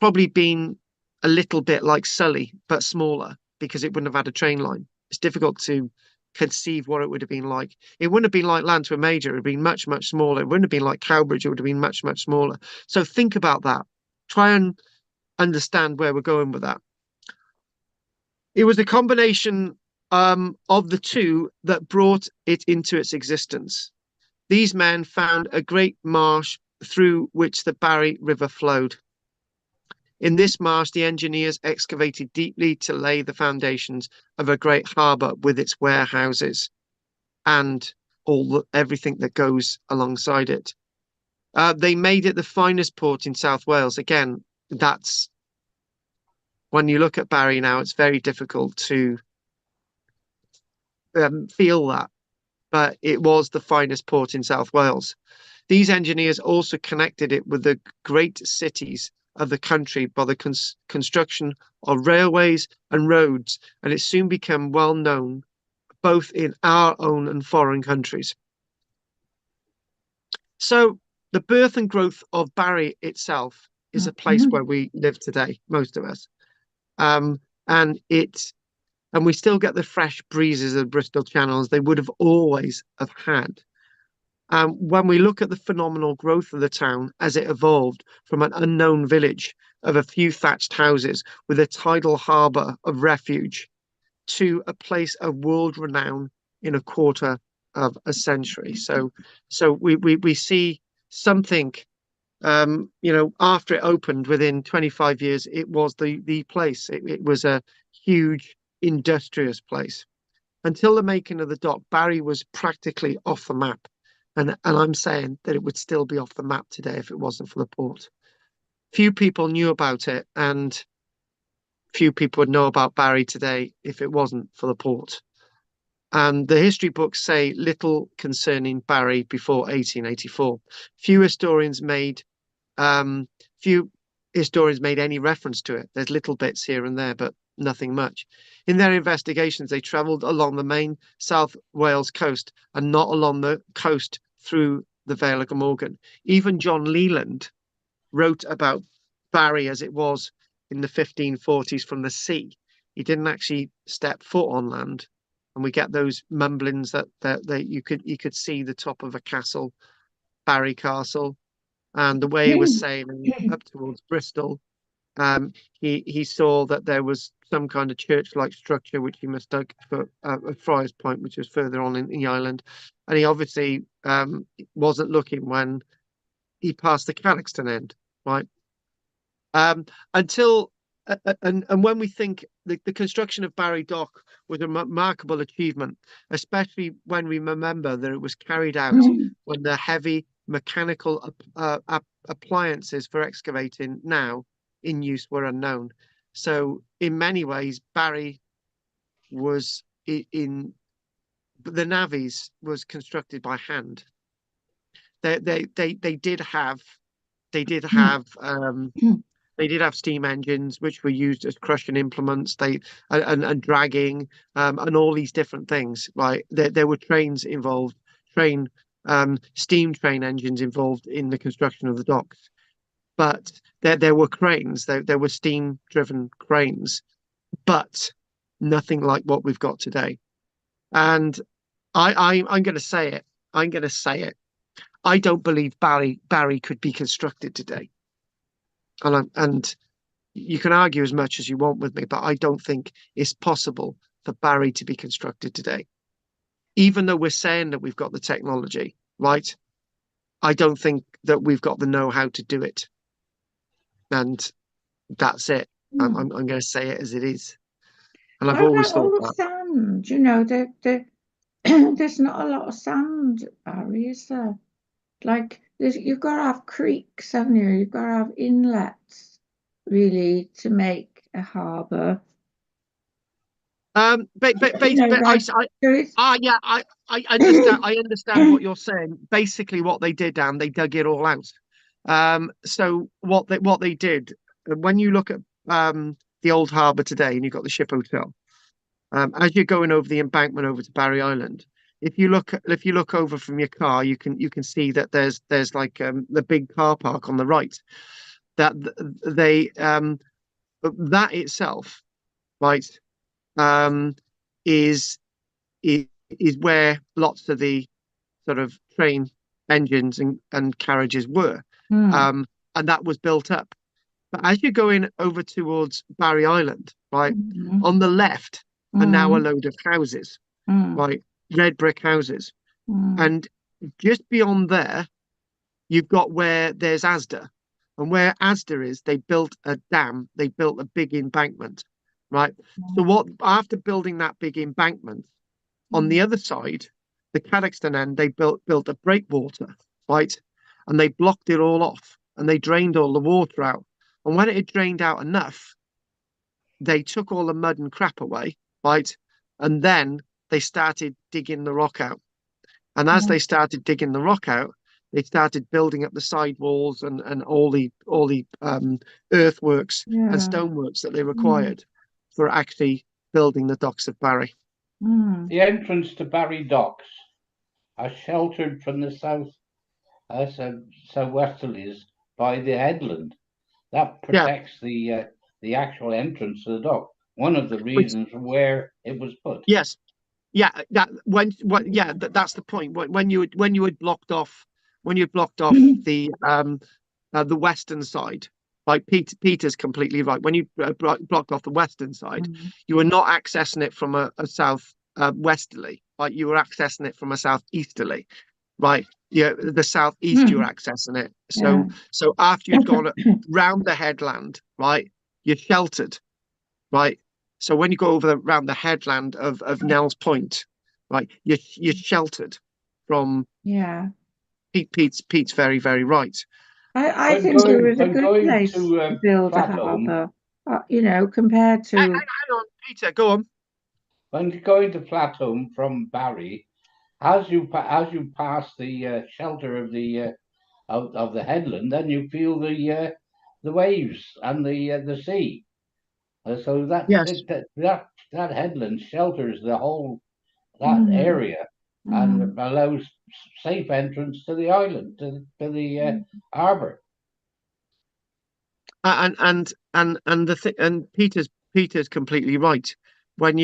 probably been a little bit like Sully, but smaller, because it wouldn't have had a train line. It's difficult to conceive what it would have been like. It wouldn't have been like Llantwit Major. It would have been much, much smaller. It wouldn't have been like Cowbridge. It would have been much, much smaller. So think about that. Try and understand where we're going with that. It was a combination of the two that brought it into its existence. These men found a great marsh through which the Barry River flowed. In this marsh, the engineers excavated deeply to lay the foundations of a great harbour with its warehouses and everything that goes alongside it. They made it the finest port in South Wales. Again, that's when you look at Barry now, it's very difficult to feel that, but it was the finest port in South Wales. These engineers also connected it with the great cities of the country by the construction of railways and roads, and it soon became well known both in our own and foreign countries. So the birth and growth of Barry itself is a place where we live today, most of us. And we still get the fresh breezes of Bristol channels they would have always have had. When we look at the phenomenal growth of the town as it evolved from an unknown village of a few thatched houses with a tidal harbour of refuge to a place of world renown in a quarter of a century. So we see something You know, after it opened, within 25 years, it was the place. It was a huge industrious place. Until the making of the dock, Barry was practically off the map. And I'm saying that it would still be off the map today if it wasn't for the port. Few people knew about it, and few people would know about Barry today if it wasn't for the port. And the history books say little concerning Barry before 1884. Few historians made um, few historians made any reference to it. There's little bits here and there, but nothing much. In their investigations, they travelled along the main South Wales coast and not along the coast through the Vale of Glamorgan. Even John Leland wrote about Barry as it was in the 1540s from the sea. He didn't actually step foot on land, and we get those mumblings that you could see the top of a castle, Barry Castle, and the way he was sailing up towards Bristol, he saw that there was some kind of church-like structure which he mistook for a Friar's Point, which was further on in the island, and he obviously wasn't looking when he passed the Caxton end, right? Until and when we think the construction of Barry Dock was a remarkable achievement, especially when we remember that it was carried out when the heavy mechanical appliances for excavating now in use were unknown. So in many ways, Barry was in the navies was constructed by hand. They did have they did have they did have steam engines which were used as crushing implements. And dragging and all these different things. Like there were trains involved, steam train engines involved in the construction of the docks. But there were cranes. There were steam driven cranes, but nothing like what we've got today. And I'm going to say it. I'm going to say it. I don't believe Barry could be constructed today. And you can argue as much as you want with me, but I don't think it's possible for Barry to be constructed today. Even though we're saying that we've got the technology, right? I don't think that we've got the know-how to do it. And that's it. I'm going to say it as it is. And I've What always about all thought the that. sand? You know, there's not a lot of sand, Barry, is there? Like, you've got to have creeks, haven't you? You've got to have inlets, really, to make a harbour. But You know, like, yeah, I understand. I understand what you're saying. Basically, what they did, Dan, they dug it all out. So what they did, when you look at the old harbour today, and you've got the ship hotel, as you're going over the embankment over to Barry Island, if you look over from your car, you can see that there's like the big car park on the right. That they that itself, right, um, is is where lots of the sort of train engines and carriages were. And that was built up. But as you're going over towards Barry Island, right, on the left are now a load of houses, right, red brick houses. And just beyond there, you've got where there's Asda. And where Asda is, they built a dam, they built a big embankment, right? So what after building that big embankment, on the other side, the Caxton end, they built a breakwater, right? And they blocked it all off and they drained all the water out. And when it had drained out enough, they took all the mud and crap away, right? And then they started digging the rock out. And as they started digging the rock out, they started building up the side walls and all the earthworks and stoneworks that they required for actually building the docks of Barry. The entrance to Barry Docks are sheltered from the southwesterlies by the headland. That protects the actual entrance to the dock. One of the reasons where it was put. Yes, yeah. That's the point. When you had blocked off the western side. Like Peter's completely right. When you blocked off the western side, you were not accessing it from a south westerly. Like you were accessing it from a southeasterly, right? yeah, the southeast you're accessing it. Yeah. So after you'd gone round the headland, right, you're sheltered, right. So when you go over around the headland of Nell's Point, right, you're sheltered from Yeah. Pete's very, very right. I When think it going was a when good going place to to build a Flatholm, harbour, compared to. Hang on, Peter, go on. when going to Flatholm from Barry, as you pass the shelter of the of the headland, then you feel the waves and the sea. So Yes. that headland shelters the whole that Mm, area and mm, allows safe entrance to the island to the mm, harbour. And the thing, and Peter's completely right. When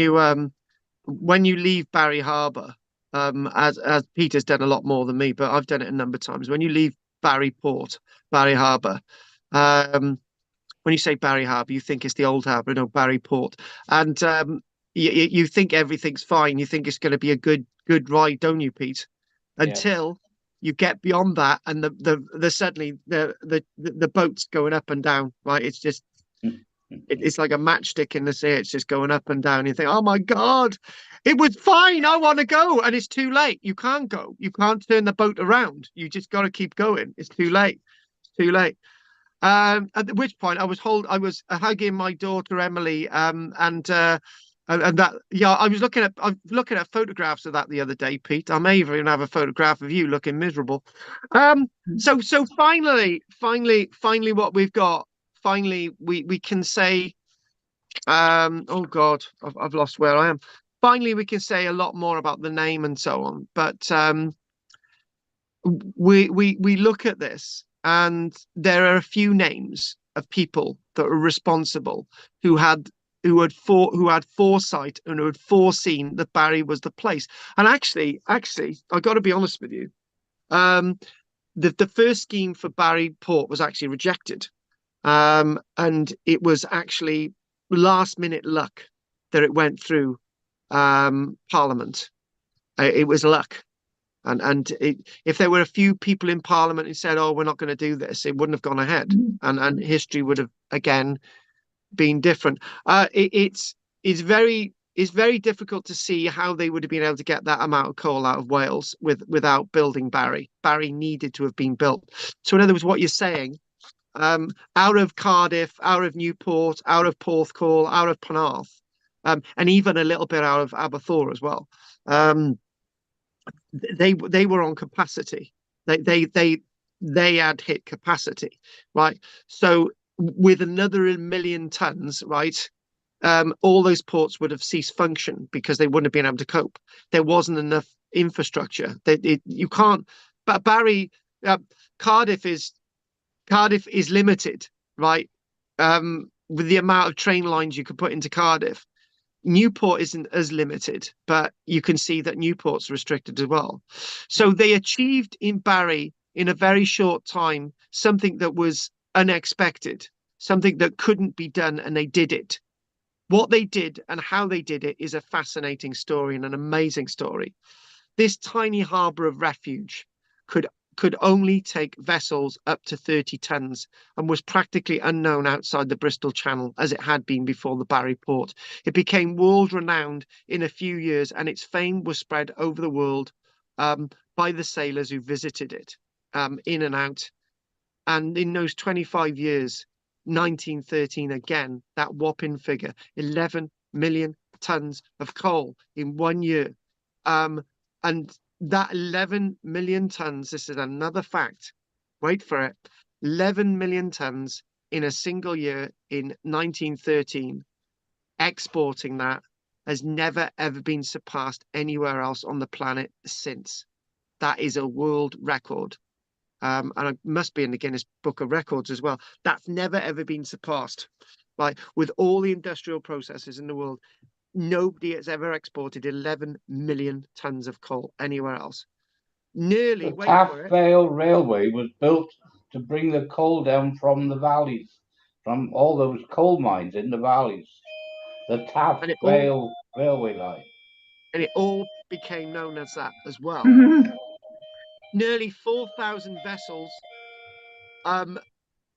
you leave Barry Harbour, as Peter's done a lot more than me, but I've done it a number of times. When you leave Barry Port, Barry Harbour, um, when you say Barry Harbour, you think it's the old harbour, no, Barry Port, and you think everything's fine. You think it's going to be a good ride, don't you, Pete? Yes. Until you get beyond that, and the suddenly the boat's going up and down. Right, it's just it's like a matchstick in the sea. It's just going up and down. You think, oh my God, it was fine. I want to go. And it's too late. You can't go. You can't turn the boat around. You just got to keep going. It's too late. It's too late. At which point I was hugging my daughter Emily, and that, yeah, I was looking at photographs of that the other day, Pete. I may even have a photograph of you looking miserable. So finally, what we've got, finally, we can say, oh God, I've lost where I am. Finally, we can say a lot more about the name and so on, but we look at this, and there are a few names of people that are responsible who had who had foresight and who had foreseen that Barry was the place. And actually, I got to be honest with you. Um, the first scheme for Barry Port was actually rejected, and it was actually last minute luck that it went through Parliament. It was luck. If there were a few people in Parliament who said, "Oh, we're not going to do this," it wouldn't have gone ahead, mm, and history would have again been different. It's very difficult to see how they would have been able to get that amount of coal out of Wales without building Barry. Barry needed to have been built. So in other words, what you're saying, out of Cardiff, out of Newport, out of Porthcawl, out of Penarth, and even a little bit out of Aberthaw as well. They were on capacity. They they they they had hit capacity, right? So with another million tons, right? All those ports would have ceased function because they wouldn't have been able to cope. There wasn't enough infrastructure. You can't. But uh, Cardiff is Cardiff is limited, right? With the amount of train lines you could put into Cardiff. Newport isn't as limited, but you can see that Newport's restricted as well. So they achieved in Barry in a very short time something that was unexpected, something that couldn't be done, and they did it. What they did and how they did it is a fascinating story and an amazing story. This tiny harbour of refuge could could only take vessels up to 30 tons and was practically unknown outside the Bristol Channel as it had been before the Barry port. It became world renowned in a few years, and its fame was spread over the world by the sailors who visited it, in and out. And in those 25 years, 1913 again, that whopping figure, 11 million tons of coal in 1 year. And that 11 million tons, this is another fact, wait for it, 11 million tons in a single year in 1913, exporting that has never ever been surpassed anywhere else on the planet since. That is a world record. And it must be in the Guinness Book of Records as well. That's never ever been surpassed. Like with all the industrial processes in the world, nobody has ever exported 11 million tons of coal anywhere else. Nearly, The wait Taff for it. Vale Railway was built to bring the coal down from the valleys, from all those coal mines in the valleys. The Taff And it all Vale Railway line. and it all became known as that as well. mm, nearly 4,000 vessels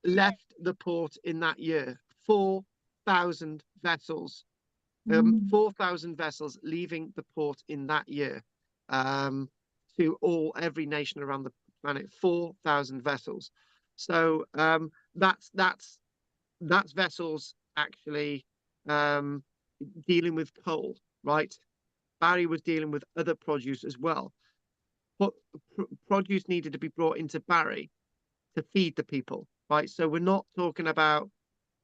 left the port in that year. 4,000 vessels. 4,000 vessels leaving the port in that year, to every nation around the planet. 4,000 vessels. So that's vessels actually dealing with coal, right? Barry was dealing with other produce as well. But produce needed to be brought into Barry to feed the people, right? So we're not talking about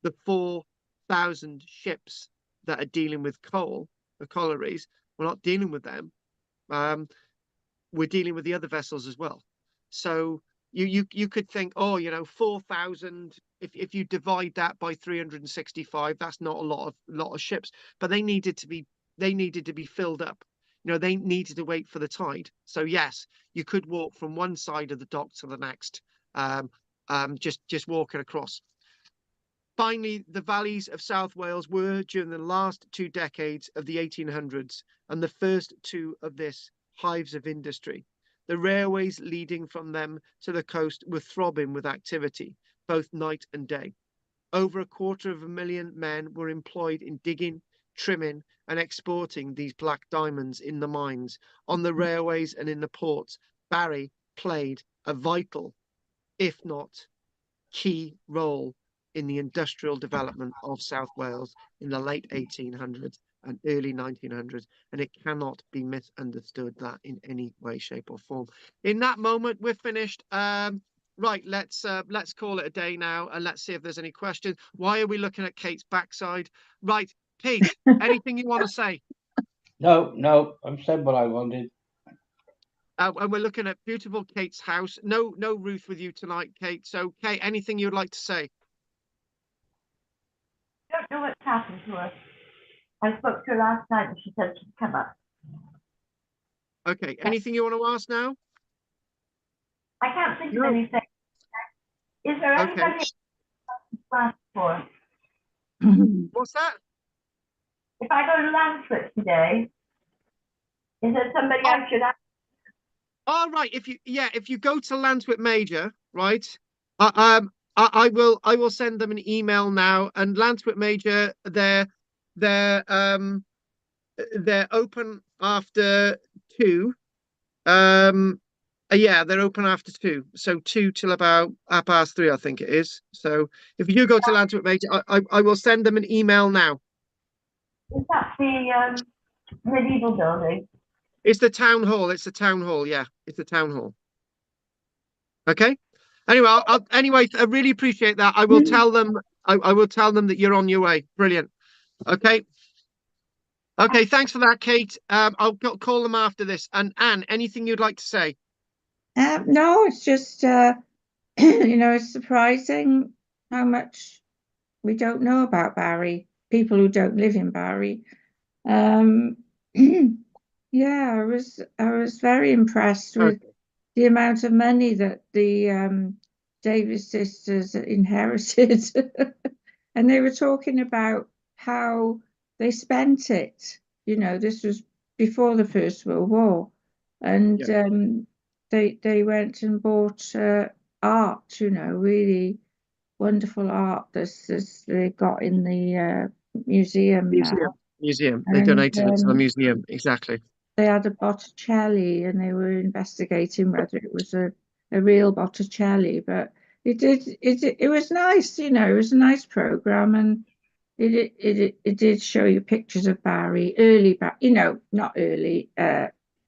the 4,000 ships that are dealing with coal, the collieries. We're not dealing with them. We're dealing with the other vessels as well. So you could think, oh, 4,000. If you divide that by 365, that's not a lot of ships. But they needed to be filled up. They needed to wait for the tide. So yes, you could walk from one side of the dock to the next, just walking across. Finally, the valleys of South Wales were, during the last 2 decades of the 1800s, and the first 2 of this, hives of industry. The railways leading from them to the coast were throbbing with activity, both night and day. Over 250,000 men were employed in digging, trimming, and exporting these black diamonds in the mines, on the railways, and in the ports. Barry played a vital, if not key, role in the industrial development of South Wales in the late 1800s and early 1900s, and it cannot be misunderstood that in any way, shape, or form. In that moment, we're finished. Right, let's call it a day now, and let's see if there's any questions. Why are we looking at Kate's backside? Right, Kate, anything you want to say? No, I've said what I wanted. And we're looking at beautiful Kate's house. No Ruth with you tonight, Kate. So, Kate, anything you'd like to say? I don't know what's happened to her. I spoke to her last night and she said she'd come up. Okay, anything you want to ask now? I can't think of anything. Is there Okay. anybody to ask for? What's that? If I go to Lansford today, is there somebody I should ask? All right. If you go to Lanswit Major, right? I will send them an email now. And Lanswit Major, they're open after 2. Yeah, they're open after 2. So 2 till about 3:30, I think it is. So if you do go to Lanswit Major, I will send them an email now. Is that the medieval building? It's the town hall. It's the town hall. Yeah, it's the town hall. Okay. Anyway, anyway, I really appreciate that. I will tell them. I will tell them that you're on your way. Brilliant. Okay. Okay. Thanks for that, Kate. I'll call them after this. And Anne, anything you'd like to say? No, it's just it's surprising how much we don't know about Barry. People who don't live in Barry. Yeah, I was very impressed with the amount of money that the Davis sisters inherited. And they were talking about how they spent it. This was before the First World War. And they went and bought art, really wonderful art that they got in the museum now. Museum. They donated it to the museum. Exactly. They had a Botticelli and they were investigating whether it was a real Botticelli, but it was nice, it was a nice program, and it did show you pictures of Barry early, but not early,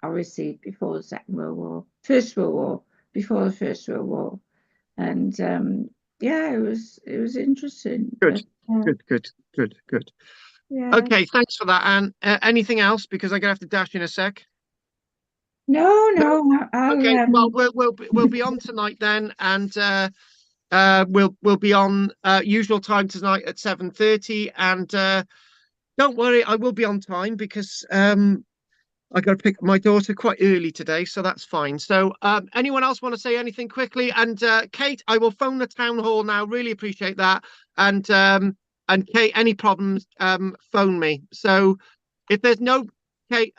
obviously before the Second World War, First World War, before the First World War, and yeah, it was interesting. Good, but, good. Yeah. Okay, thanks for that, Anne. Anything else? Because I'm gonna have to dash in a sec. No. Okay, well, we'll be on tonight then, and we'll be on usual time tonight at 7:30, and don't worry, I will be on time because I got to pick up my daughter quite early today, so that's fine. So anyone else want to say anything quickly? And Kate, I will phone the town hall now. Really appreciate that. And Kate, any problems, phone me. So if there's Kate,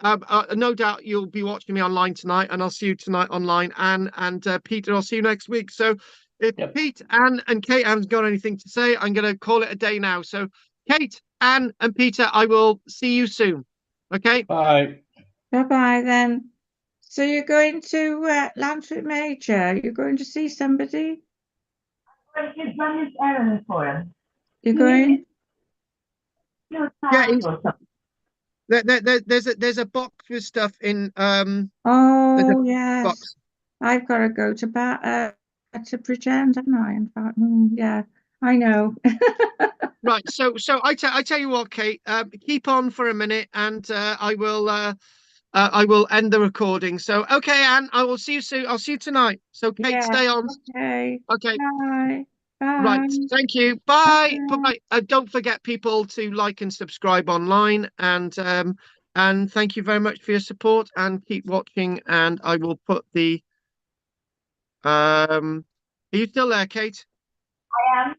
no doubt you'll be watching me online tonight, and I'll see you tonight online. Anne and Peter, I'll see you next week. So if Yep. Pete, Anne, and Kate haven't got anything to say, I'm going to call it a day now. So Kate, Anne, and Peter, I will see you soon. Okay? Bye. Bye-bye then. So you're going to Lanswick Major? You're going to see somebody? Well, he's run his errands for him. You're He going? needed your Yeah, towels or something. there's a box with stuff in there's a Oh, yes. box. I've got to go to pretend, haven't I? In fact, yeah, I know. Right. So I tell you what, Kate, keep on for a minute, and I will end the recording. So okay, Anne, I will see you soon. I'll see you tonight. So Kate, Yeah. stay on. Okay. Okay. Bye. Right. Bye. Thank you. Bye. Bye. Bye. Don't forget, people, to like and subscribe online, and thank you very much for your support, and keep watching. And I will put the Are you still there, Kate? I am.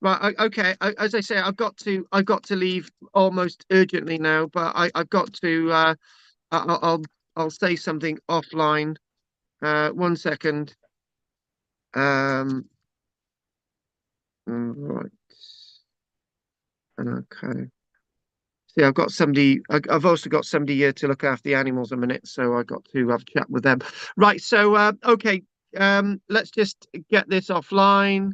Right. Okay. As I say, I've got to leave almost urgently now, but I've got to. I'll say something offline. 1 second. Right. Okay. See, I've got somebody. I've also got somebody here to look after the animals a minute, so I got to have a chat with them. Right. So, okay. Let's just get this offline.